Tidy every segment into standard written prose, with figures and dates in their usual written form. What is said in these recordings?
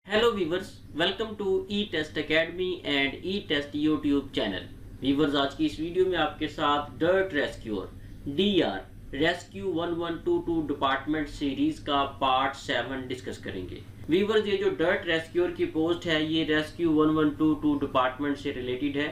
Hello viewers, welcome to E test academy and E test YouTube channel. Viewers, आज की इस video में आपके साथ dirt rescuer DR rescue 1122 department series का पार्ट 7 डिस्कस करेंगे। वीवर्स, ये जो डर्ट रेस्क्यूअर की पोस्ट है ये रेस्क्यू 1122 डिपार्टमेंट से रिलेटेड है।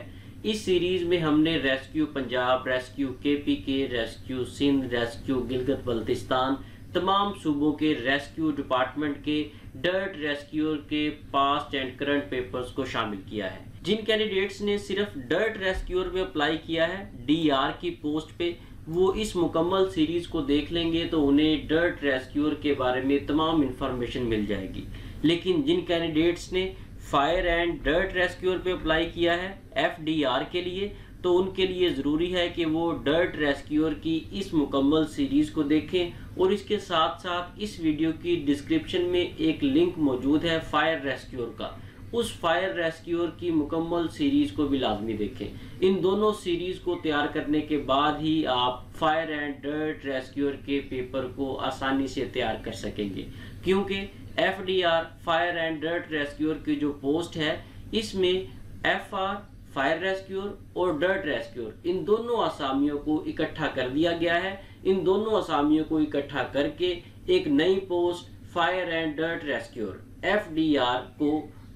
इस सीरीज में हमने rescue Punjab, rescue KPK, rescue Sindh, rescue Gilgit Baltistan, तमाम सूबों के रेस्क्यू डिपार्टमेंट के डर्ट रेस्क्यूअर के पास्ट एंड करंट पेपर्स को शामिल किया है। जिन कैंडिडेट्स ने सिर्फ डर्ट रेस्क्यूअर में अप्लाई किया है डीआर की पोस्ट पे, वो इस मुकम्मल सीरीज को देख लेंगे तो उन्हें डर्ट रेस्क्यूअर के बारे में तमाम इंफॉर्मेशन मिल जाएगी। लेकिन जिन कैंडिडेट्स ने फायर एंड डर्ट रेस्क्यूअर पे अप्लाई किया है एफडीआर के लिए, तो उनके लिए ज़रूरी है कि वो डर्ट रेस्क्यूअर की इस मुकम्मल सीरीज़ को देखें और इसके साथ साथ इस वीडियो की डिस्क्रिप्शन में एक लिंक मौजूद है फायर रेस्क्यूअर का, उस फायर रेस्क्यूअर की मुकम्मल सीरीज़ को भी लाजमी देखें। इन दोनों सीरीज़ को तैयार करने के बाद ही आप फायर एंड डर्ट रेस्क्यूअर के पेपर को आसानी से तैयार कर सकेंगे, क्योंकि FDR fire and dirt rescuer की जो पोस्ट है इसमें एफआर फायर रेस्क्यूअर और डर्ट रेस्क्यूअर इन दोनों आसामियों को इकट्ठा कर दिया गया है। इन दोनों आसामियों को इकट्ठा करके एक नई post fire and dirt rescuer FDR को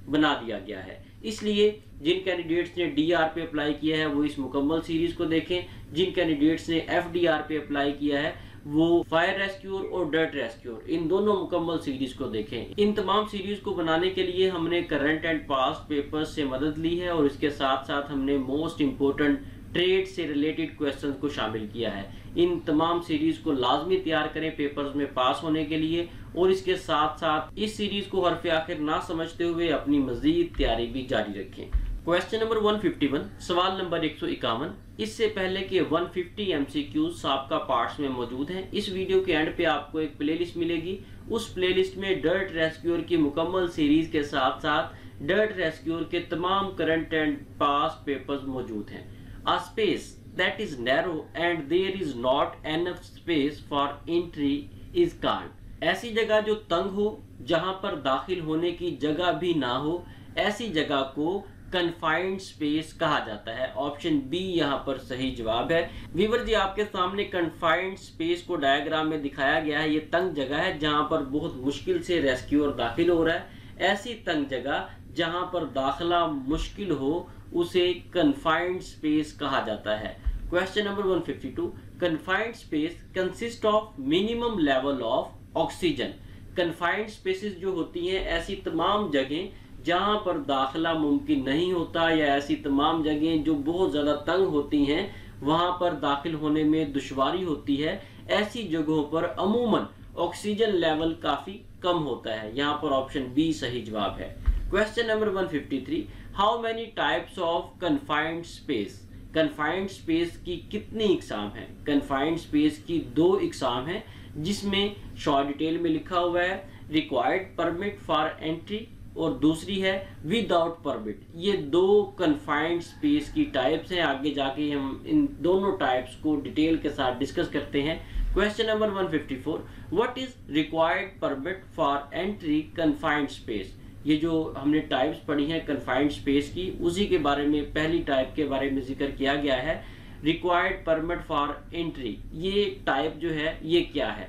बना दिया गया है। इसलिए जिन कैंडिडेट्स ने डीआर पे अप्लाई किया है वो इस मुकम्मल सीरीज को देखें, जिन कैंडिडेट्स ने एफडीआर पे अप्लाई किया है वो फायर रेस्क्यूअर और डर्ट रेस्क्यूअर इन दोनों मुकम्मल सीरीज को देखें। इन तमाम सीरीज को बनाने के लिए हमने करंट एंड पास्ट पेपर्स से मदद ली है और इसके साथ साथ हमने मोस्ट इम्पोर्टेंट ट्रेड से रिलेटेड क्वेश्चंस को शामिल किया है। इन तमाम सीरीज को लाजमी तैयार करें पेपर्स में पास होने के लिए, और इसके साथ साथ इस सीरीज को हरफ आखिर ना समझते हुए अपनी मजीद तैयारी भी जारी रखें। क्वेश्चन नंबर 151, सवाल नंबर 151। इससे पहले कि 150 MCQs आपका पार्ट्स में मौजूद हैं, इस वीडियो के एंड पे आपको एक प्लेलिस्ट मिलेगी। उस प्लेलिस्ट में डर्ट रेस्क्यूअर की मुकम्मल सीरीज के साथ साथ डर्ट रेस्क्यूअर के तमाम करंट एंड पास्ट पेपर्स मौजूद हैं। A space that is narrow and there is not enough space for entry is called. ऐसी जगह जो तंग हो, जहां पर दाखिल होने की जगह भी ना हो, ऐसी जगह को कन्फाइंड स्पेस कहा जाता है। ऑप्शन बी यहाँ पर सही जवाब है। वीवर जी, आपके सामने कन्फाइंड स्पेस को डायग्राम में दिखाया गया है। ये तंग जगह है जहां पर बहुत मुश्किल से रेस्क्यूअर दाखिल हो रहा है। ऐसी तंग जगह जहां पर दाखिला मुश्किल हो उसे कन्फाइंड स्पेस कहा जाता है। Question number 152, confined space consist of minimum level of oxygen. Confined spaces जो होती हैं ऐसी तमाम जगहें जहां पर दाखिला मुमकिन नहीं होता, या ऐसी तमाम जगहें जो बहुत ज़्यादा तंग होती हैं वहां पर दाखिल होने में दुश्वारी होती है, ऐसी जगहों पर अमूमन ऑक्सीजन लेवल काफ़ी कम होता है। यहाँ पर ऑप्शन बी सही जवाब है। Question number 153, how many types of confined space. Confined space की कितनी इकसाम है? कन्फाइंड स्पेस की 2 इकसाम है, जिसमें शॉर्ट डिटेल में लिखा हुआ है रिक्वायर्ड परमिट फॉर एंट्री और दूसरी है विदाउट परमिट। ये 2 कन्फाइंड स्पेस की टाइप्स हैं। आगे जाके हम इन दोनों टाइप्स को डिटेल के साथ डिस्कस करते हैं। Question number 154, what is required permit for entry confined space. ये जो हमने टाइप्स पढ़ी हैं कन्फाइंड स्पेस की, उसी के बारे में पहली टाइप के बारे में जिक्र किया गया है, रिक्वायर्ड परमिट फॉर एंट्री। ये टाइप जो है ये क्या है?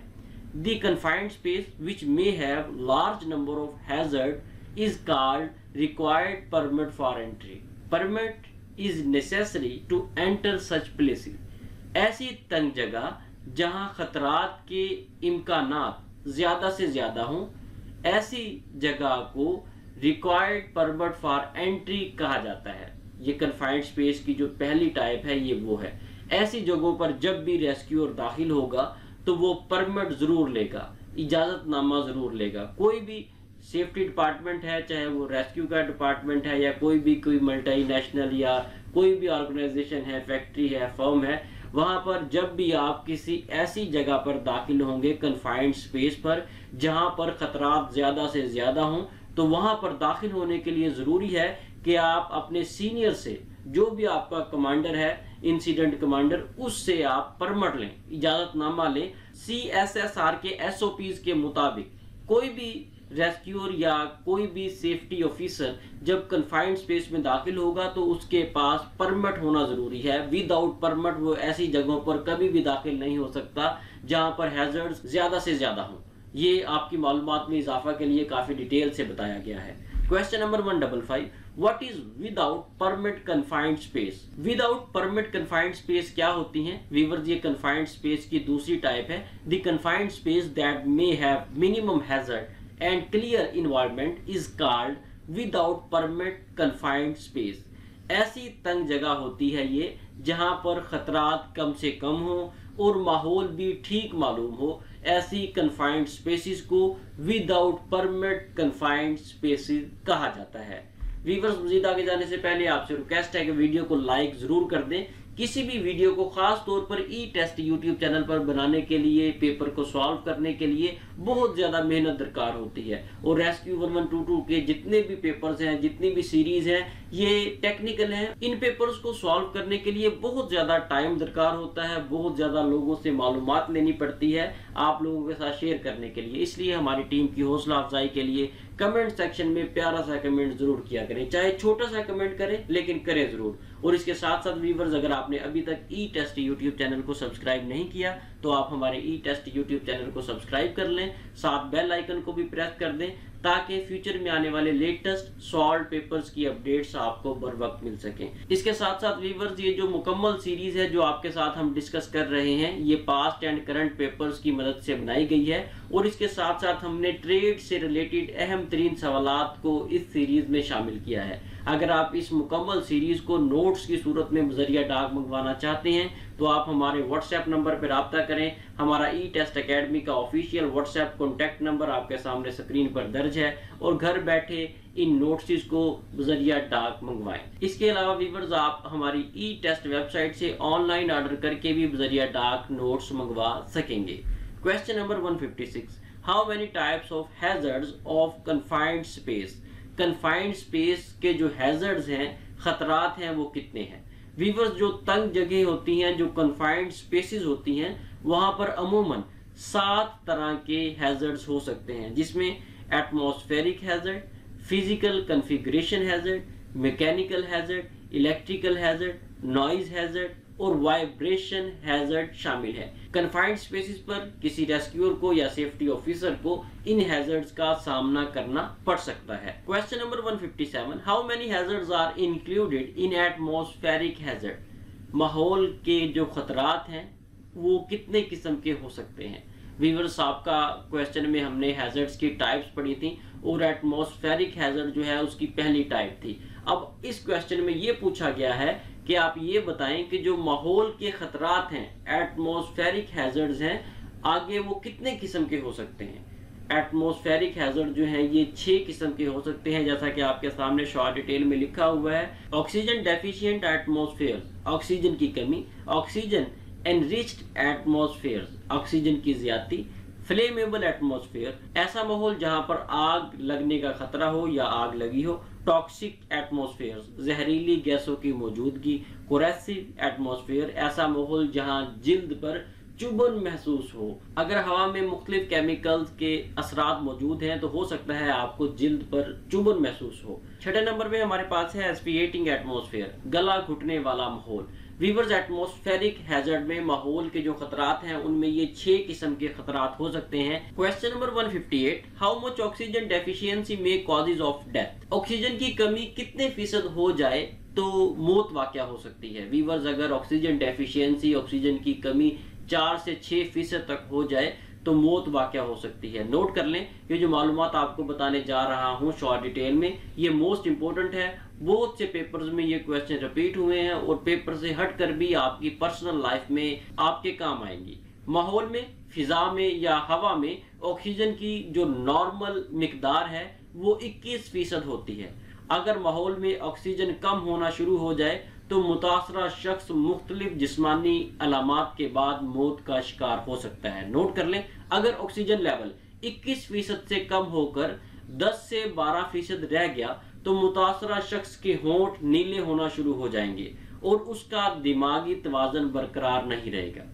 The confined space which may have large number of hazard is called required permit for entry. Permit is necessary to enter such places. ऐसी तंग जगह जहां खतरात के इम्कानात ज्यादा से ज्यादा हों, ऐसी जगह को रिक्वायर्ड परमिट फॉर एंट्री कहा जाता है। ये कन्फाइंड स्पेस की जो पहली टाइप है ये वो है। ऐसी जगहों पर जब भी रेस्क्यूअर दाखिल होगा तो वो परमिट जरूर लेगा, इजाजतनामा जरूर लेगा। कोई भी सेफ्टी डिपार्टमेंट है, चाहे वो रेस्क्यू का डिपार्टमेंट है या कोई मल्टीनेशनल या कोई भी ऑर्गेनाइजेशन है, फैक्ट्री है, फर्म है, वहां पर जब भी आप किसी ऐसी जगह पर दाखिल होंगे कन्फाइंड स्पेस पर जहां पर खतरात ज्यादा से ज्यादा हों, तो वहां पर दाखिल होने के लिए जरूरी है कि आप अपने सीनियर से, जो भी आपका कमांडर है, इंसिडेंट कमांडर, उससे आप परमिट लें, इजाजतनामा लें। CSSR के SOPs के मुताबिक कोई भी रेस्क्यूअर या कोई भी सेफ्टी ऑफिसर जब कन्फाइंड स्पेस में दाखिल होगा तो उसके पास परमिट होना ज़रूरी है। विदाउट परमिट वो ऐसी जगहों पर कभी भी दाखिल नहीं हो सकता जहां पर हैजर्ड्स ज़्यादा से ज़्यादा हों। ये आपकी मालूमात में इजाफा के लिए काफ़ी डिटेल से बताया गया है। Question number 155, what is without permit confined space? Without permit confined space क्या होती हैं? व्यूअर्स, ये कन्फाइंड स्पेस की दूसरी टाइप है। The confined space that may have minimum hazard and clear environment is called without permit confined space. ऐसी तंग जगह होती है ये जहां पर खतरात कम से कम हो और माहौल भी ठीक मालूम हो। ऐसी कन्फाइंड स्पेसिस को विदाउट परमिट कन्फाइंड स्पेसिस कहा जाता है। व्यूअर्स, मजीद आगे जाने से पहले आपसे रिक्वेस्ट है कि वीडियो को लाइक जरूर कर दें। किसी भी वीडियो को खास तौर पर ई टेस्ट यूट्यूब चैनल पर बनाने के लिए, पेपर को सॉल्व करने के लिए बहुत ज़्यादा मेहनत दरकार होती है और रेस्क्यू 1122 के जितने भी पेपर्स हैं, जितनी भी सीरीज़ हैं, ये टेक्निकल हैं। इन पेपर्स को सॉल्व करने के लिए बहुत ज़्यादा टाइम दरकार होता है, बहुत ज़्यादा लोगों से मालूमात लेनी पड़ती है आप लोगों के साथ शेयर करने के लिए। इसलिए हमारी टीम की हौसला अफजाई के लिए कमेंट सेक्शन में प्यारा सा कमेंट जरूर किया करें, चाहे छोटा सा कमेंट करें लेकिन करें जरूर। और इसके साथ साथ व्यूअर्स, अगर आपने अभी तक ई टेस्ट यूट्यूब चैनल को सब्सक्राइब नहीं किया तो आप हमारे ई टेस्ट यूट्यूब चैनल को सब्सक्राइब कर लें, साथ बेल आइकन को भी प्रेस कर दें ताकि फ्यूचर में आने वाले लेटेस्ट सॉल्व पेपर्स की अपडेट्स आपको बर वक्त मिल सकें। इसके साथ साथ व्यूअर्स, ये जो मुकम्मल सीरीज है जो आपके साथ हम डिस्कस कर रहे हैं, ये पास्ट एंड करंट पेपर्स की मदद से बनाई गई है और इसके साथ साथ हमने ट्रेड से रिलेटेड अहम तरीन सवालात को इस सीरीज में शामिल किया है। अगर आप इस मुकम्मल सीरीज को नोट्स की सूरत में बजरिया डाक मंगवाना चाहते हैं तो आप हमारे व्हाट्सएप नंबर पर रब्ता करें। हमारा ई टेस्ट अकेडमी का ऑफिशियल व्हाट्सएप कॉन्टैक्ट नंबर आपके सामने स्क्रीन पर दर्ज है और घर बैठे इन नोट्स को बजरिया डाक मंगवाएं। इसके अलावा व्यूअर्स, आप हमारी ई टेस्ट वेबसाइट से ऑनलाइन ऑर्डर करके भी बजरिया डाक नोट्स मंगवा सकेंगे। Question number 156, how many types of hazards of confined space? Confined space के जो हैजर्ड्स हैं, खतरात हैं, वो कितने हैं? व्यूअर्स, जो तंग जगह होती हैं, जो कन्फाइंड स्पेसेस होती हैं, वहां पर अमूमन 7 तरह के हैजर्ड्स हो सकते हैं, जिसमें atmospheric hazard, physical configuration hazard, mechanical hazard, electrical hazard, noise hazard और वाइब्रेशन हैजर्ड शामिल है। कन्फाइंड स्पेसिस पर किसी रेस्क्यूअर को या सेफ्टी ऑफिसर को इन हैजर्ड्स का सामना करना पड़ सकता है। Question number 157, how many hazards are included in atmospheric hazard? माहौल के जो खतरात हैं वो कितने किस्म के हो सकते हैं? व्यूअर्स, आपका क्वेश्चन में हमने हैजर्ड्स की टाइप्स पढ़ी थी और एटमॉस्फेरिक हैजर्ड जो है उसकी पहली टाइप थी। अब इस क्वेश्चन में ये पूछा गया है कि आप ये बताएं कि जो माहौल के खतरात हैं, एटमॉस्फेरिक हैजर्ड्स हैं, आगे वो कितने किस्म के हो सकते हैं? एटमॉस्फेरिक हैजर्ड जो है ये 6 किस्म के हो सकते हैं, जैसा कि आपके सामने शॉर्ट डिटेल में लिखा हुआ है। ऑक्सीजन डेफिशिएंट एटमॉस्फेयर, ऑक्सीजन की कमी। ऑक्सीजन एनरिच्ड एटमॉस्फेयर, ऑक्सीजन की ज्यादती। फ्लेमेबल एटमॉस्फेयर, ऐसा माहौल जहां पर आग लगने का खतरा हो या आग लगी हो। टॉक्सिक एटमॉस्फेयर, जहरीली गैसों की मौजूदगी। कोरेसिव एटमॉस्फेयर, ऐसा माहौल जहां जिल्द पर चुभन महसूस हो। अगर हवा में मुख्तलिफ केमिकल्स के असरात मौजूद हैं तो हो सकता है आपको जिल्द पर चुभन महसूस हो। छठे नंबर पे हमारे पास है एस्पिएटिंग एटमॉस्फेयर, गला घुटने वाला माहौल। व्यूअर्स, एटमॉस्फेरिक हैजर्ड में माहौल के जो खतरात हैं उनमें ये 6 किस्म के खतरात हो सकते हैं। Question number 158, how much oxygen deficiency में कॉजेज ऑफ डेथ? ऑक्सीजन की कमी कितने फीसद हो जाए तो मौत वाक़या हो सकती है? व्यूअर्स, अगर ऑक्सीजन डेफिशिएंसी, ऑक्सीजन की कमी 4 से 6% तक हो जाए तो मौत वाक़या हो सकती है। नोट कर लें, ये जो मालूमात आपको बताने जा रहा हूँ शॉर्ट डिटेल में, ये मोस्ट इंपॉर्टेंट है। बहुत से पेपर्स में ये क्वेश्चन रिपीट हुए हैं और पेपर से हटकर भी आपकी पर्सनल लाइफ में आपके काम आएंगी। माहौल में, फिजा में या हवा में ऑक्सीजन की जो नॉर्मल मिकदार है वो 21% होती है। अगर माहौल में ऑक्सीजन कम होना शुरू हो जाए तो मुतासरा शख्स मुख्तलिफ जिस्मानी अलामात के बाद मौत का शिकार हो सकता है। नोट कर लें, अगर ऑक्सीजन लेवल 21% से कम होकर 10 से 12% रह गया तो मुतासरा शख्स के होंठ नीले होना शुरू हो जाएंगे और उसका दिमागी तवाज़ुन बरकरार नहीं रहेगा।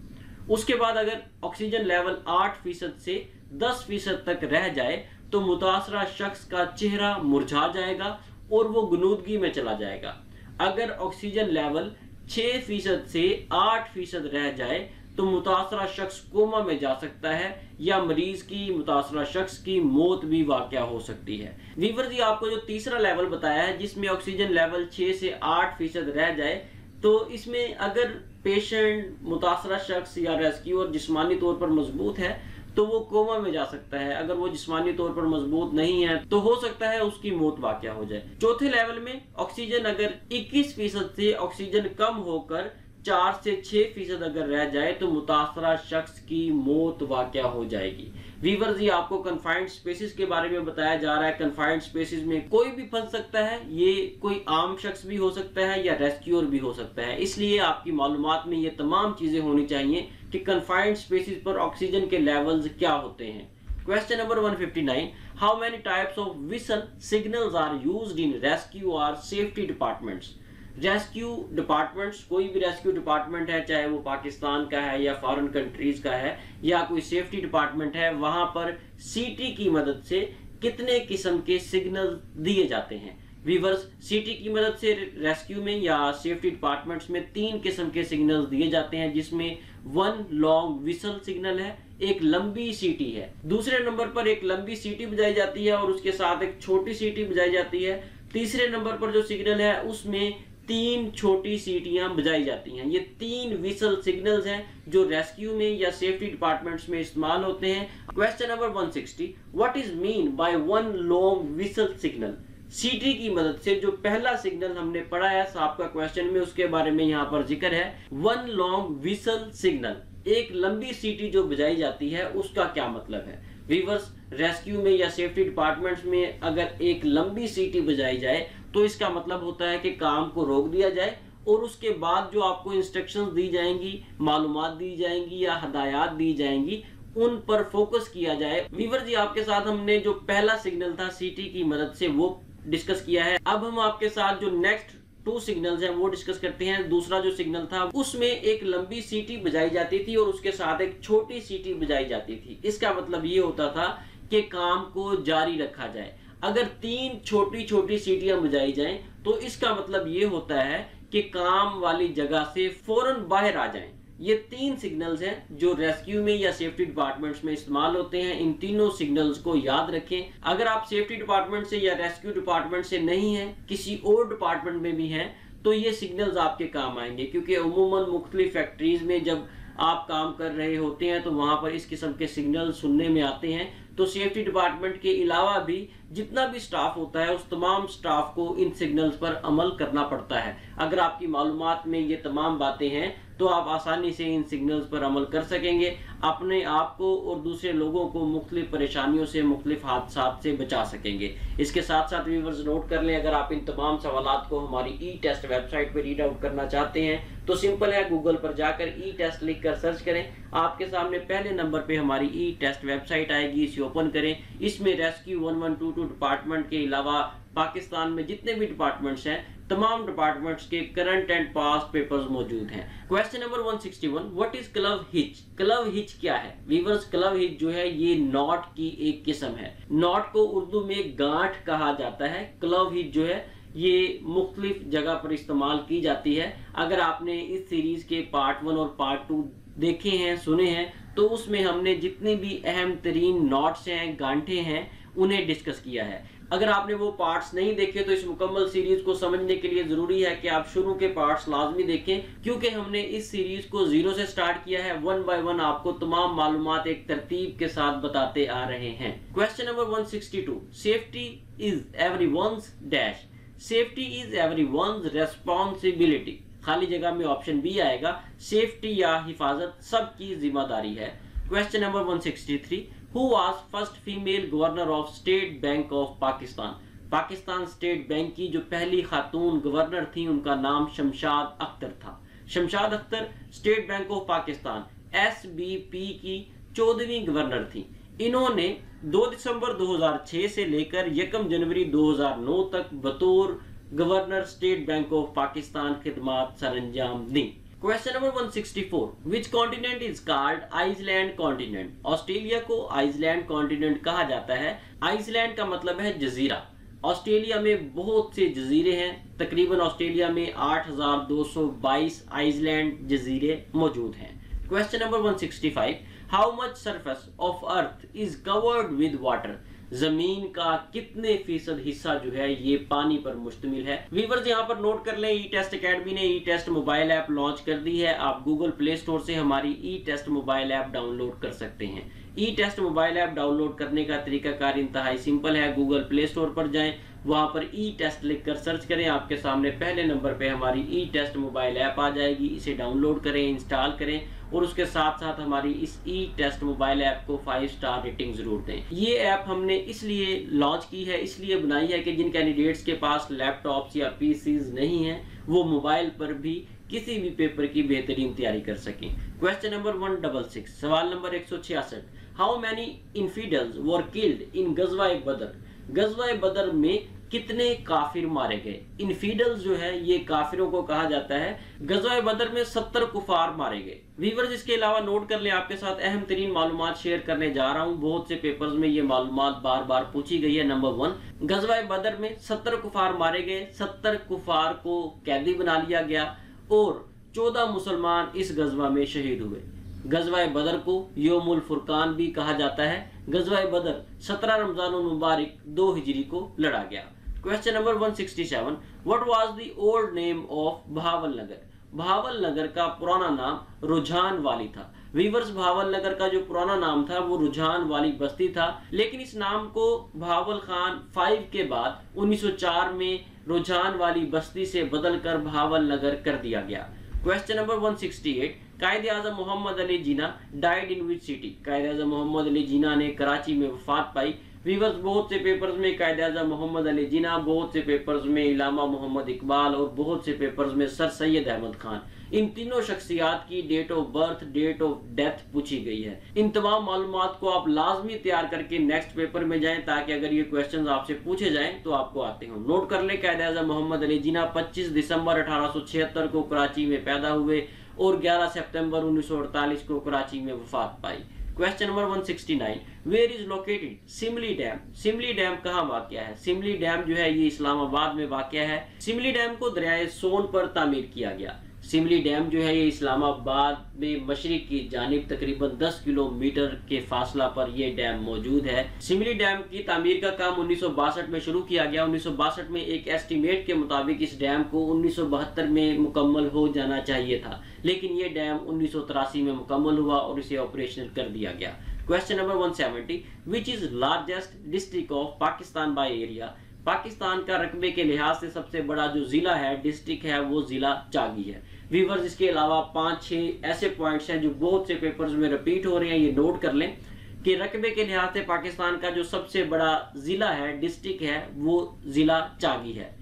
उसके बाद अगर ऑक्सीजन लेवल 8% से 10% तक रह जाए तो मुतासरा शख्स का चेहरा मुरझा जाएगा और वो गुनूदगी में चला जाएगा। अगर ऑक्सीजन लेवल 6% से 8% रह जाए तो मुतासरा शख्स कोमा में जा सकता है या मरीज की मुतासरा शख्स की मौत भी वाक़या हो सकती है। वीवर जी, आपको जो तीसरा लेवल बताया है जिसमें ऑक्सीजन लेवल 6 से 8% रह जाए, तो इसमें अगर पेशेंट, मुतासरा शख्स या रेस्क्यूअर जिस्मानी तौर पर मजबूत है तो वो कोमा में जा सकता है। अगर वो जिस्मानी तौर पर मजबूत नहीं है तो हो सकता है उसकी मौत वाक़या हो जाए। चौथे लेवल में ऑक्सीजन अगर 21% से ऑक्सीजन कम होकर 4 से 6% अगर रह जाए तो मुतासरा शख्स की मौत वाक़या हो जाएगी। वीवर जी, आपको कन्फाइंड स्पेसिस के बारे में बताया जा रहा है। कन्फाइंड स्पेसिस में कोई भी फंस सकता है, ये कोई आम शख्स भी हो सकता है या रेस्क्यूअर भी हो सकता है, इसलिए आपकी मालूमात में ये तमाम चीजें होनी चाहिए कि कन्फाइंड स्पेसिस पर ऑक्सीजन के लेवल्स क्या होते हैं। Question number 159, how many types of whistle signals are used in rescue और सेफ्टी डिपार्टमेंट्स। रेस्क्यू डिपार्टमेंट्स, कोई भी रेस्क्यू डिपार्टमेंट है, चाहे वो पाकिस्तान का है या फॉरेन कंट्रीज का है या कोई सेफ्टी डिपार्टमेंट है, वहां पर सीटी की मदद से कितने किस्म के सिग्नल दिए जाते हैं। वीवर्स, सीटी की मदद से रेस्क्यू में या सेफ्टी डिपार्टमेंट्स में 3 किस्म के सिग्नल्स दिए जाते हैं, जिसमें 1 लॉन्ग विसल सिग्नल है, एक लंबी सीटी है। दूसरे नंबर पर एक लंबी सीटी बजाई जाती है और उसके साथ एक छोटी सीटी बजाई जाती है। तीसरे नंबर पर जो सिग्नल है उसमें 3 छोटी सीटियां बजाई जाती हैं। ये 3 विसल सिग्नल्स हैं जो रेस्क्यू में या सेफ्टी डिपार्टमेंट्स में इस्तेमाल होते हैं। Question number 160, what is mean by 1 long whistle signal. सीटी की मदद से जो पहला सिग्नल हमने पढ़ा है आपका क्वेश्चन में, उसके बारे में यहाँ पर जिक्र है। 1 लॉन्ग विसल सिग्नल, एक लंबी सीटी जो बजाई जाती है, उसका क्या मतलब है। वीवर्स, रेस्क्यू में या सेफ्टी डिपार्टमेंट्स में अगर एक लंबी सीटी बजाई जाए तो इसका मतलब होता है कि काम को रोक दिया जाए और उसके बाद जो आपको इंस्ट्रक्शंस दी जाएंगी, मालूमात दी जाएंगी या हदायत दी जाएंगी, उन पर फोकस किया जाए। वीवर जी, आपके साथ हमने जो पहला सिग्नल था सीटी की मदद से वो डिस्कस किया है। अब हम आपके साथ जो नेक्स्ट 2 सिग्नल्स हैं वो डिस्कस करते हैं। दूसरा जो सिग्नल था उसमें एक लंबी सीटी बजाई जाती थी और उसके साथ एक छोटी सीटी बजाई जाती थी। इसका मतलब ये होता था कि काम को जारी रखा जाए। अगर 3 छोटी छोटी सीटियां बजाई जाएं तो इसका मतलब ये होता है कि काम वाली जगह से फौरन बाहर आ जाएं। ये 3 सिग्नल्स हैं जो रेस्क्यू में या सेफ्टी डिपार्टमेंट्स में इस्तेमाल होते हैं। इन तीनों सिग्नल्स को याद रखें। अगर आप सेफ्टी डिपार्टमेंट से या रेस्क्यू डिपार्टमेंट से नहीं हैं, किसी और डिपार्टमेंट में भी हैं, तो ये सिग्नल्स आपके काम आएंगे, क्योंकि उमूमन मुख्तलिफ फैक्ट्रीज में जब आप काम कर रहे होते हैं तो वहां पर इस किस्म के सिग्नल सुनने में आते हैं। तो सेफ्टी डिपार्टमेंट के अलावा भी जितना भी स्टाफ होता है उस तमाम स्टाफ को इन सिग्नल्स पर अमल करना पड़ता है। अगर आपकी मालूमात में ये तमाम बातें हैं तो आप आसानी से इन सिग्नल्स पर अमल कर सकेंगे, अपने आप को और दूसरे लोगों को मुख्तलिफ परेशानियों से, मुख्तलिफ हादसात से बचा सकेंगे। इसके साथ साथ व्यूअर्स नोट कर लें, अगर आप इन तमाम सवालात को हमारी ई टेस्ट वेबसाइट पर रीड आउट करना चाहते हैं तो सिंपल है, गूगल पर जाकर ई टेस्ट लिख कर सर्च करें। आपके सामने पहले नंबर पे हमारी ई टेस्ट वेबसाइट आएगी, इसे ओपन करें। इसमें रेस्क्यू 1122 डिपार्टमेंट के अलावा पाकिस्तान में जितने भी डिपार्टमेंट्स हैं, तमाम डिपार्टमेंट्स के करंट एंड पास्ट पेपर्स मौजूद हैं। Question number 161, what is club hitch. Club hitch क्या है। वीवर्स, क्लव हिच जो है ये नॉट की एक किस्म है। नॉट को उर्दू में गांठ कहा जाता है। क्लव हिच जो है ये मुख्तलिफ जगह पर इस्तेमाल की जाती है। अगर आपने इस सीरीज के पार्ट 1 और पार्ट 2 देखे हैं, सुने हैं, तो उसमें हमने जितने भी अहम तरीन नॉट्स हैं, गांठे हैं, उन्हें डिस्कस किया है। अगर आपने वो पार्ट्स नहीं देखे तो इस मुकम्मल सीरीज को समझने के लिए जरूरी है कि आप शुरू के पार्ट्स लाजमी देखें, क्योंकि हमने इस सीरीज को 0 से स्टार्ट किया है। 1 बाय 1 आपको तमाम मालूमात एक तरतीब के साथ बताते आ रहे हैं। Question number 162, safety is everyone's dash. Safety is everyone's responsibility. खाली जगह में ऑप्शन बी आएगा। सेफ्टी या हिफाजत सबकी जिम्मेदारी है। Question number 163, Who was first female governor of State Bank of Pakistan? Pakistan state bank की जो पहली खातून गवर्नर थी उनका नाम शमशाद अख्तर था। Shamshad Akhtar state bank of Pakistan SBP की 14वीं गवर्नर थी। इन्होंने 2 दिसंबर 2006 से लेकर 1 जनवरी 2009 तक बतौर governor state bank of Pakistan खिदमात सरअंजाम दी। Question number 164, which continent is called Iceland continent? Australia को आइसलैंड कॉन्टिनेंट कहा जाता है। आइसलैंड का मतलब है जजीरा। ऑस्ट्रेलिया में बहुत से जजीरे हैं, तकरीबन ऑस्ट्रेलिया में 8222 आइसलैंड जजीरे मौजूद हैं। Question number 165, how much surface of earth is covered with water? जमीन का कितने फीसद हिस्सा जो है ये पानी पर मुश्तमिल है? व्यूअर्स यहाँ पर नोट कर लें, ई टेस्ट अकेडमी ने ई टेस्ट मोबाइल ऐप लॉन्च कर दी है। आप गूगल प्ले स्टोर से हमारी ई टेस्ट मोबाइल ऐप डाउनलोड कर सकते हैं। ई टेस्ट मोबाइल ऐप डाउनलोड करने का तरीकाकार इंतहाई सिंपल है। गूगल प्ले स्टोर पर जाएं, वहां पर ई टेस्ट लिखकर सर्च करें, आपके सामने पहले नंबर पे हमारी ई टेस्ट मोबाइल ऐप आ जाएगी। इसे डाउनलोड करें, इंस्टॉल करें और उसके साथ साथ हमारी इस ई टेस्ट मोबाइल ऐप को 5 स्टार रेटिंग जरूर दें। ये ऐप हमने इसलिए लॉन्च की है, इसलिए बनाई है कि जिन कैंडिडेट्स के पास लैपटॉप्स या पीसीज नहीं है वो मोबाइल पर भी किसी भी पेपर की बेहतरीन तैयारी कर सकें। क्वेश्चन नंबर 166, सवाल नंबर 166, how many infidels were killed in Ghazwa Badr? Ghazwa बदर में कितने काफिर मारे गए? इनफिडल्स जो है ये काफिरों को कहा जाता है। गज़वा बदर में 70 कुफार मारे गए। व्यूअर्स इसके अलावा नोट कर लें, आपके साथ अहम तरीन मालूमात शेयर करने जा रहा हूं। बहुत से पेपर्स में ये मालूमात बार बार पूछी गई है। नंबर 1, गज़वा बदर में 70 कुफार मारे गए, 70 कुफार को कैदी बना लिया गया और 14 मुसलमान इस गज़वा में शहीद हुए। गज़वा बदर को योमुल फुरकान भी कहा जाता है। गज़वा बदर 17 रमजान मुबारक 2 हिजरी को लड़ा गया। Question number 167, what was the old name of Bahawalnagar? Bahawalnagar का पुराना नाम रुझान वाली था। व्यूअर्स बहावल नगर का जो पुराना नाम था वो रुझान वाली बस्ती था, लेकिन इस नाम को बहावल खान 5 के बाद 1904 में रुझान वाली बस्ती से बदलकर बहावल नगर कर दिया गया। क्वेश्चन नंबर 168, कायदे आज़म Mohammad Ali Jinnah died in which city? कायदे आज़म मोहम्मद अली जिन्ना ने कराची में वफात पाई। व्यूअर्स बहुत से पेपर्स में कायदे आज़म मोहम्मद अली जिन्ना, बहुत से पेपर्स में इलामा मोहम्मद इकबाल और बहुत से पेपर्स में सर सैयद अहमद खान, इन तीनों शख्सियात की date of birth, date of death पूछी गई है। इन तमाम मालूमात को आप लाजमी तैयार करके नेक्स्ट पेपर में जाएं ताकि अगर ये क्वेश्चंस आपसे पूछे जाएं तो आपको आते हों। नोट कर लें, कायदे आज़म मोहम्मद अली जिन्ना 25 दिसंबर 1876 को कराची में पैदा हुए और 11 सितंबर 1948 को कराची में वफात पाई। Question number 169, where is located Simly dam? Simly dam कहाँ वाक़या है? सिमली डैम जो है ये इस्लामाबाद में वाक़या है। सिमली डैम को दरियाए सोन पर तामीर किया गया। सिमली डैम जो है ये इस्लामाबाद में मशरिक की जानिब तकरीबन 10 किलोमीटर के फासला पर यह डैम मौजूद है। सिमली डैम की तामीर का काम 1962 में शुरू किया गया। 1962 में एक एस्टीमेट के मुताबिक इस डैम को 1972 में मुकम्मल हो जाना चाहिए था, लेकिन ये डैम 1983 में मुकम्मल हुआ और इसे ऑपरेशनल कर दिया गया। Question number 170, which is largest district of Pakistan by area? Pakistan का रकबे के लिहाज से सबसे बड़ा जो जिला है, डिस्ट्रिक्ट है, वो जिला चागी है। व्यूअर्स इसके अलावा 5-6 ऐसे पॉइंट्स हैं जो बहुत से पेपर्स में रिपीट हो रहे हैं, ये नोट कर लें कि रकबे के लिहाज से पाकिस्तान का जो सबसे बड़ा जिला है, डिस्ट्रिक्ट है, वो जिला चागी है।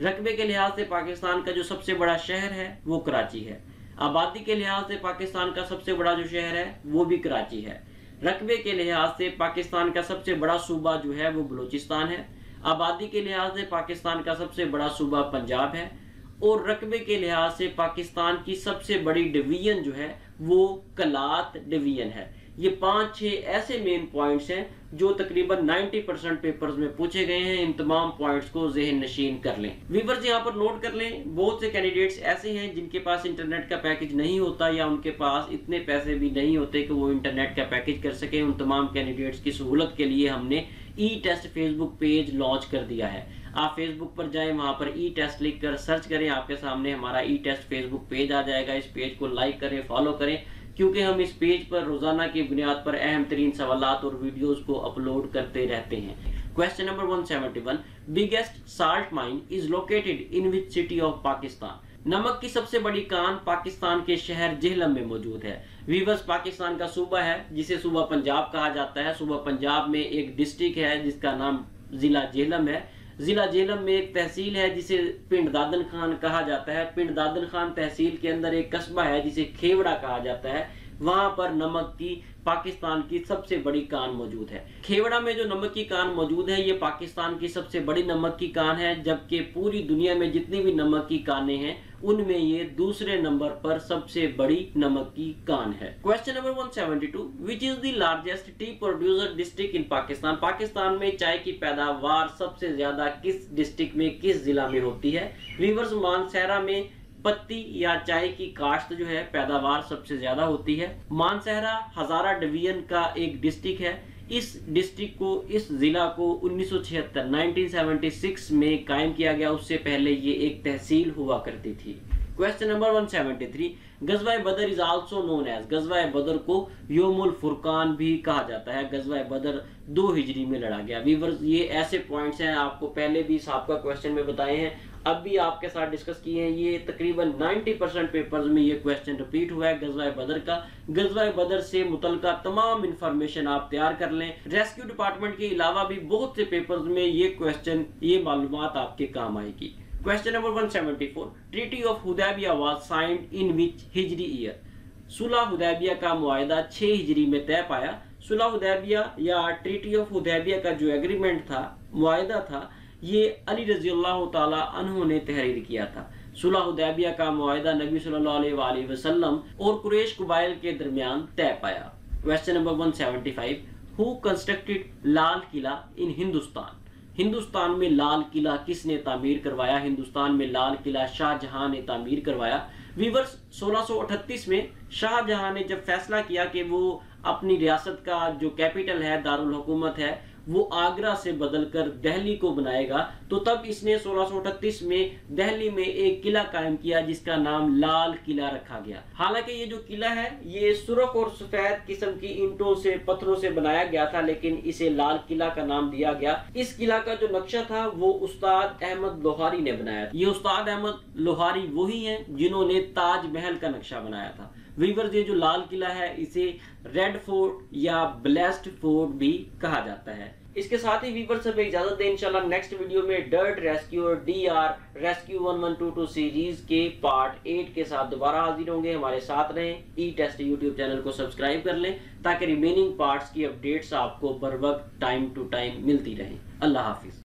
रकबे के लिहाज से पाकिस्तान का जो सबसे बड़ा शहर है वो कराची है। आबादी के लिहाज से पाकिस्तान का सबसे बड़ा जो शहर है वो भी कराची है। रकबे के लिहाज से पाकिस्तान का सबसे बड़ा सूबा जो है वो बलूचिस्तान है। आबादी के लिहाज से पाकिस्तान का सबसे बड़ा सूबा पंजाब है और रकबे के लिहाज से पाकिस्तान की सबसे बड़ी डिवीजन जो है वो कलात डिवीजन है। ये 5-6 ऐसे मेन पॉइंट्स हैं जो तकरीबन 90% पेपर्स में पूछे गए हैं। इन तमाम पॉइंट्स को ज़हन नशीन कर लें। व्यूअर्स यहाँ पर नोट कर लें, बहुत से कैंडिडेट्स ऐसे हैं जिनके पास इंटरनेट का पैकेज नहीं होता या उनके पास इतने पैसे भी नहीं होते कि वो इंटरनेट का पैकेज कर सके। उन तमाम कैंडिडेट्स की सहूलत के लिए हमने ई टेस्ट फेसबुक पेज लॉन्च कर दिया है। आप फेसबुक पर जाएं, वहां पर ई टेस्ट लिख कर सर्च करें, आपके सामने हमारा ई टेस्ट फेसबुक पेज आ जाएगा। इस पेज को लाइक करें, फॉलो करें, क्योंकि हम इस पेज पर रोजाना की बुनियाद पर अहम तरीन सवालात और वीडियोस को अपलोड करते रहते हैं। Question number 171, biggest salt mine is located in which city of Pakistan? नमक की सबसे बड़ी कान पाकिस्तान के शहर जेहलम में मौजूद है। वीवर्स पाकिस्तान का सूबा है जिसे सूबा पंजाब कहा जाता है। सूबा पंजाब में एक डिस्ट्रिक्ट है जिसका नाम जिला जेहलम है। जिला जेहलम में एक तहसील है जिसे पिंड दादन खान कहा जाता है। पिंड दादन खान तहसील के अंदर एक कस्बा है जिसे खेवड़ा कहा जाता है। वहां पर नमक की पाकिस्तान की सबसे बड़ी कान मौजूद है। खेवड़ा में जो नमक की कान मौजूद है ये पाकिस्तान की सबसे बड़ी नमक की कान है, जबकि पूरी दुनिया में जितनी भी नमक की कानें हैं उनमें ये दूसरे नंबर पर सबसे बड़ी नमक की कान है। Question number 172, which is the largest T producer district in Pakistan? Pakistan में चाय की पैदावार सबसे ज्यादा किस डिस्ट्रिक्ट में, किस जिला में होती है? वीवर्स, मानसहरा में पत्ती या चाय की काश्त जो है पैदावार सबसे ज्यादा होती है। मानसहरा हजारा डिवीजन का एक डिस्ट्रिक्ट है। इस डिस्ट्रिक्ट को, इस जिला को 1976 में कायम किया गया। उससे पहले ये एक तहसील हुआ करती थी। क्वेश्चन नंबर 173, गज़वा बदर इज आल्सो नोन एज? गज़वा बदर को योमुल फुरकान भी कहा जाता है। गज़वा बदर 2 हिजरी में लड़ा गया। वीवर्स, ये ऐसे पॉइंट्स हैं, आपको पहले भी साबिका क्वेश्चन में बताए हैं, अब भी आपके साथ डिस्कस किए हैं। ये तकरीबन 90% पेपर्स में ये क्वेश्चन रिपीट हुआ है गज़वा बदर का। गज़वा बदर से मुतल्लिका तमाम इंफॉर्मेशन आप तैयार कर लें। रेस्क्यू डिपार्टमेंट के अलावा भी बहुत से पेपर्स में ये क्वेश्चन, ये मालूमात आपके काम आएगी। Question number 174, treaty of Hudaibiya was signed in which Hijri year? सुलह हुदैबिया का मुआहदा 6 हिजरी में तय पाया। सुलह हुदैबिया या ट्रीटी ऑफ हुदैबिया का जो एग्रीमेंट था, मुआहदा था, ये अली रज़ियल्लाहु ताला अन्हु ने तहरीर किया था। सुलह हुदैबिया का मुआहदा नबी सल्लल्लाहु अलैहि वसल्लम और कुरैश कबाइल के दरमियान तय पाया। Question number 175, who constructed Lal Qila इन हिंदुस्तान? हिंदुस्तान में लाल किला किसने तामीर करवाया? हिंदुस्तान में लाल किला शाहजहां ने तामीर करवाया। वीवर्स, 1638 में शाहजहां ने जब फैसला किया कि वो अपनी रियासत का जो कैपिटल है, दारुल हुकूमत है, वो आगरा से बदलकर दिल्ली को बनाएगा, तो तब इसने 1638 में दिल्ली में एक किला कायम किया जिसका नाम लाल किला रखा गया। हालांकि ये जो किला है ये सुर्ख और सफेद किस्म की ईंटों से, पत्थरों से बनाया गया था, लेकिन इसे लाल किला का नाम दिया गया। इस किला का जो नक्शा था वो उस्ताद अहमद लोहारी ने बनाया था। ये उस्ताद अहमद लोहारी वही हैं जिन्होंने ताजमहल का नक्शा बनाया था। वीवर्स, ये जो लाल किला है इसे रेड फोर्ट या ब्लेस्ड फोर्ट भी कहा जाता है। इसके साथ ही वीवर्स हमें इजाजत दें। इंशाल्लाह नेक्स्ट वीडियो में डर्ट रेस्क्यू और DR रेस्क्यू 1122 सीरीज के पार्ट 8 के साथ दोबारा हाजिर होंगे। हमारे साथ रहें। ई टेस्ट यूट्यूब चैनल को सब्सक्राइब कर लें ताकि रिमेनिंग पार्ट्स की अपडेट्स आपको बर वक्त टाइम टू टाइम मिलती रहें। अल्लाह हाफिज।